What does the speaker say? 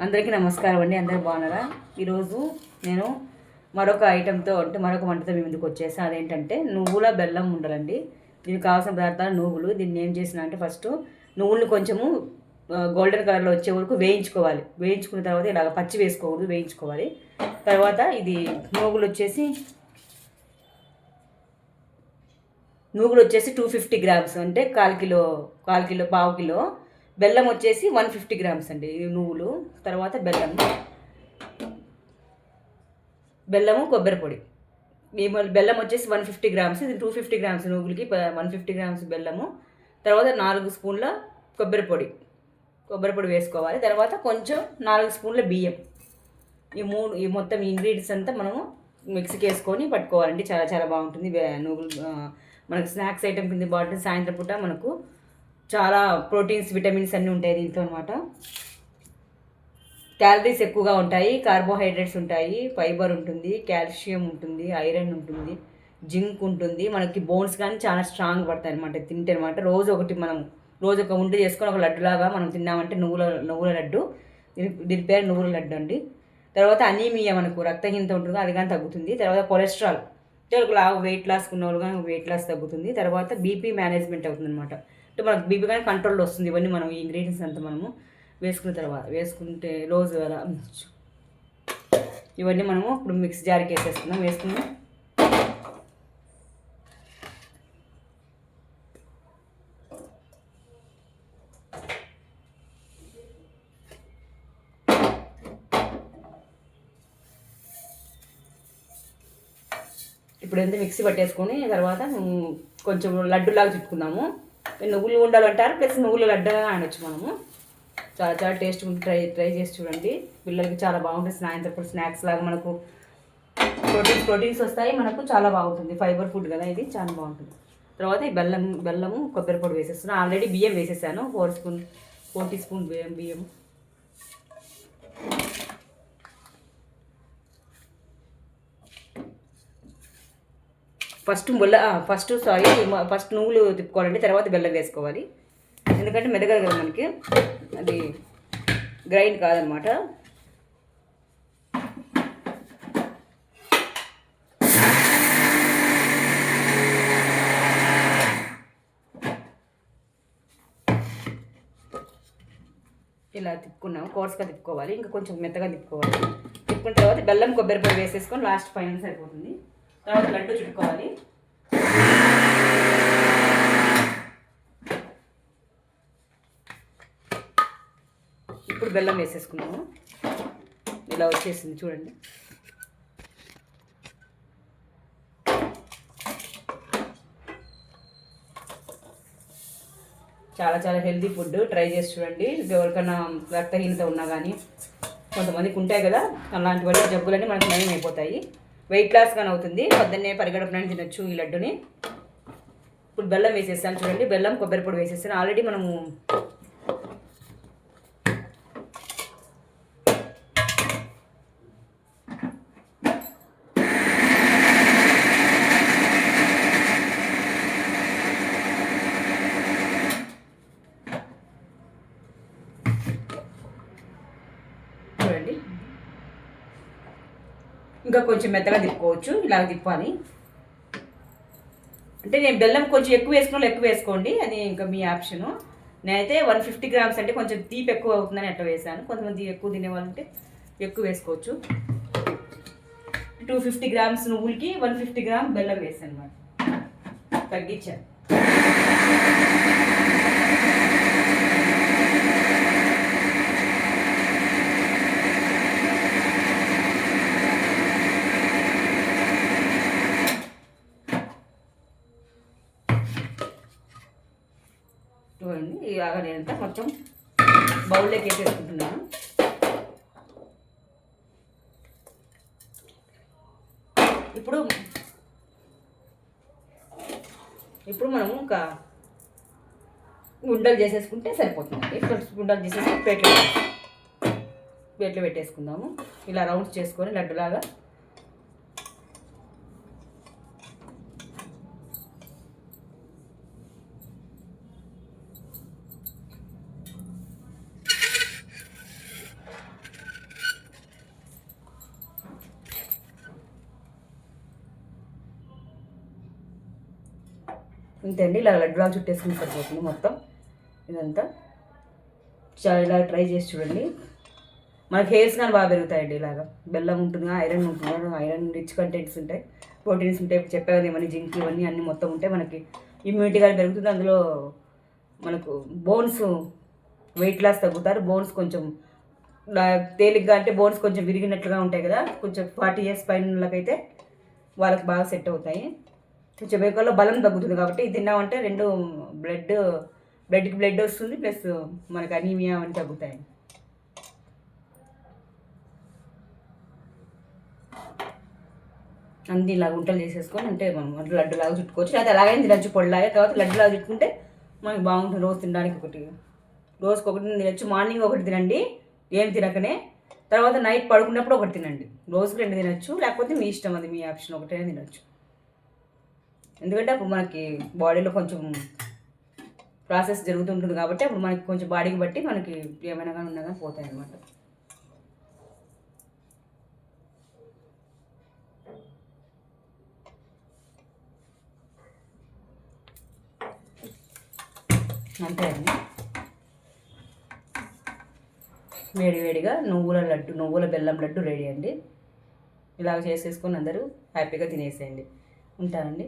అందరికీ నమస్కారం అండి. అందరూ బాగున్నారా? ఈరోజు నేను మరొక ఐటెంతో అంటే మరొక వంటతో మీ ముందుకు వచ్చేసాను. అదేంటంటే నువ్వుల బెల్లం ఉండలండి. దీనికి కావాల్సిన పదార్థాలు నువ్వులు. దీన్ని ఏం చేసిన అంటే ఫస్ట్ నువ్వులను కొంచెము గోల్డెన్ కలర్లో వచ్చే వరకు వేయించుకోవాలి. వేయించుకున్న తర్వాత ఇలాగ పచ్చి వేసుకోకూడదు, వేయించుకోవాలి. తర్వాత ఇది నువ్వులు వచ్చేసి 250 గ్రామ్స్ అంటే కాల్ కిలో, పావు కిలో. బెల్లం వచ్చేసి 150 గ్రామ్స్ అండి. నువ్వులు, తర్వాత బెల్లము కొబ్బరి పొడి. బెల్లం వచ్చేసి 150 గ్రామ్స్, ఇది 250 గ్రామ్స్ నువ్వులకి 150 గ్రామ్స్ బెల్లము. తర్వాత 4 స్పూన్ల కొబ్బరి పొడి వేసుకోవాలి. తర్వాత కొంచెం 4 స్పూన్ల బియ్యం. ఈ మొత్తం ఇంగ్రీడియంట్స్ అంతా మనము మిక్సీకి వేసుకొని పట్టుకోవాలండి. చాలా చాలా బాగుంటుంది. నువ్వులు మనకు స్నాక్స్ ఐటెం కింద బాగుంటుంది. సాయంత్రం పూట మనకు చాలా ప్రోటీన్స్, విటమిన్స్ అన్నీ ఉంటాయి దీంట్లో అనమాట. క్యాలరీస్ ఎక్కువగా ఉంటాయి, కార్బోహైడ్రేట్స్ ఉంటాయి, ఫైబర్ ఉంటుంది, కాల్షియం ఉంటుంది, ఐరన్ ఉంటుంది, జింక్ ఉంటుంది. మనకి బోన్స్ కానీ చాలా స్ట్రాంగ్ పడతాయి అనమాట తింటే అనమాట. రోజు ఒక ఉండి చేసుకొని ఒక లడ్డులాగా మనం తిన్నామంటే నువ్వుల లడ్డు. దీని పేరు నువ్వుల లడ్డు అండి. తర్వాత అనీమియా, మనకు రక్తహీనత ఉంటుంది, అది కానీ తగ్గుతుంది. తర్వాత కొలెస్ట్రాల్, వెయిట్ లాస్ ఉన్న వాళ్ళు కానీ వెయిట్ లాస్ తగ్గుతుంది. తర్వాత బీపీ మేనేజ్మెంట్ అవుతుంది అనమాట. అంటే మనకు బీపీ కానీ కంట్రోల్లో వస్తుంది. ఇవన్నీ మనం ఈ ఇంగ్రీడియంట్స్ అంతా మనము వేసుకుంటే రోజు అలా ఇవన్నీ మనము ఇప్పుడు మిక్స్ జార్కి వేసేసుకుందాం. ఇప్పుడు ఎంత మిక్సీ పట్టేసుకొని తర్వాత కొంచెం లడ్డులాగా చుట్టుకుందాము. నువ్వులు ఉండలు అంటారు, ప్లస్ నువ్వులు లడ్డుగా అనొచ్చు మనము. చాలా చాలా టేస్ట్ ట్రై చేసి చూడండి. పిల్లలకి చాలా బాగుంటుంది. సాయంత్రం స్నాక్స్ లాగా మనకు ప్రోటీన్స్ వస్తాయి. మనకు చాలా బాగుంటుంది. ఫైబర్ ఫుడ్ కదా, ఇది చాలా బాగుంటుంది. తర్వాత ఈ బెల్లము కొబ్బరి పొడి వేసేస్తున్నాను. ఆల్రెడీ బియ్యం వేసేసాను, 4 టీ స్పూన్ బియ్యం. ఫస్ట్ నువ్వులు తిప్పుకోవాలండి, తర్వాత బెల్లం వేసుకోవాలి. ఎందుకంటే మెదగదు కదా మనకి, అది గ్రైండ్ కాదనమాట. ఇలా తిప్పుకున్నాము, కోర్స్గా తిప్పుకోవాలి. ఇంకా కొంచెం మెత్తగా తిప్పుకోవాలి. తిప్పుకున్న తర్వాత బెల్లం కొబ్బరి పొడి వేసేసుకొని లాస్ట్ ఫైనల్ సరిపోతుంది. తర్వాత లడ్డు చుట్టుకోవాలి. ఇప్పుడు బెల్లం వేసేసుకున్నాము. ఇలా వచ్చేసింది చూడండి. చాలా చాలా హెల్తీ ఫుడ్, ట్రై చేసి చూడండి. ఎవరికైనా రక్తహీనత ఉన్నా కానీ, కొంతమందికి ఉంటాయి కదా అలాంటివన్నీ, జబ్బులన్నీ మనకు నయం అయిపోతాయి. వెయిట్ లాస్ కానీ అవుతుంది. పొద్దున్నే పరిగెడపడానికి తినొచ్చు ఈ లడ్డుని. ఇప్పుడు బెల్లం వేసేసాను చూడండి. బెల్లం కొబ్బరి పొడి వేసేసాను. ఆల్రెడీ మనము చూడండి, ఇంకా కొంచెం మెత్తగా తిప్పుకోవచ్చు. ఇలా తిప్పాలి. అంటే నేను బెల్లం కొంచెం ఎక్కువ వేసుకోండి, అది ఇంకా మీ ఆప్షను. నేనైతే 150 గ్రామ్స్ అంటే కొంచెం తీపి ఎక్కువ అవుతుందని అట్లా వేసాను. కొంతమంది ఎక్కువ తినేవాళ్ళంటే ఎక్కువ వేసుకోవచ్చు. 250 గ్రామ్స్ నువ్వులకి 150 గ్రామ్ బెల్లం వేసాను అనమాట, తగ్గించాను. చూడండి, ఇలాగ నేనంతా మొత్తం బౌల్లోకి వేసేసుకుంటున్నాను. ఇప్పుడు మనము ఇంకా ఉండలు చేసేసుకుంటే సరిపోతుంది. ఉండలు చేసేసి ప్లేట్లో పెట్టేసుకుందాము. ఇలా రౌండ్స్ చేసుకొని లడ్డులాగా. ఇంతే అండి, ఇలా లడ్డులాగా చుట్టేసుకుని సరిపోతుంది మొత్తం ఇదంతా. ఇలా ట్రై చేసి చూడండి, మనకి హెయిర్స్ కానీ బాగా పెరుగుతాయండి. ఇలాగా బెల్లం ఉంటుంది, ఐరన్ ఉంటుంది, ఐరన్ రిచ్ కంటెంట్స్ ఉంటాయి, ప్రోటీన్స్ ఉంటాయి, చెప్పే కదా ఇవన్నీ జింక్ ఇవన్నీ అన్నీ మొత్తం ఉంటాయి. మనకి ఇమ్యూనిటీ కానీ పెరుగుతుంది, అందులో మనకు బోన్స్ వెయిట్ లాస్ తగ్గుతారు. బోన్స్ కొంచెం తేలిగ్గా అంటే బోన్స్ కొంచెం విరిగినట్లుగా ఉంటాయి కదా, కొంచెం 40 years పైన వాళ్ళకైతే వాళ్ళకి బాగా సెట్ అవుతాయి. కొంచెం వేకల్లో బలం తగ్గుతుంది కాబట్టి ఇది తిన్నామంటే రెండు బ్లడ్కి బ్లడ్ వస్తుంది, ప్లస్ మనకి అనీమియా అవన్నీ తగ్గుతాయి. అన్నీ ఇలా గుంటలు చేసేసుకొని అంటే మనం లడ్డులాగా చుట్టుకోవచ్చు, లేకపోతే అలాగైనా తినచ్చు పొడిలాగా. తర్వాత లడ్డులాగా చుట్టుకుంటే మనకి బాగుంటుంది. రోజు తినడానికి రోజుకి ఒకటి తినచ్చు. మార్నింగ్ ఒకటి తినండి ఏం తినకనే, తర్వాత నైట్ పడుకున్నప్పుడు ఒకటి తినండి. రోజుకి 2 తినచ్చు, లేకపోతే మీ ఇష్టం, అది మీ ఆప్షన్, ఒకటైనా తినచ్చు. ఎందుకంటే అప్పుడు మనకి బాడీలో కొంచెం ప్రాసెస్ జరుగుతుంటుంది కాబట్టి అప్పుడు మనకి కొంచెం బాడీకి బట్టి మనకి ఏమైనా కానీ ఉన్నా కానీ పోతాయి అన్నమాట. అంతే అండి, వేడివేడిగా నువ్వుల బెల్లం లడ్డు రెడీ అండి. ఇలాగ చేసేసుకొని అందరూ హ్యాపీగా తినేసేయండి. ఉంటానండి.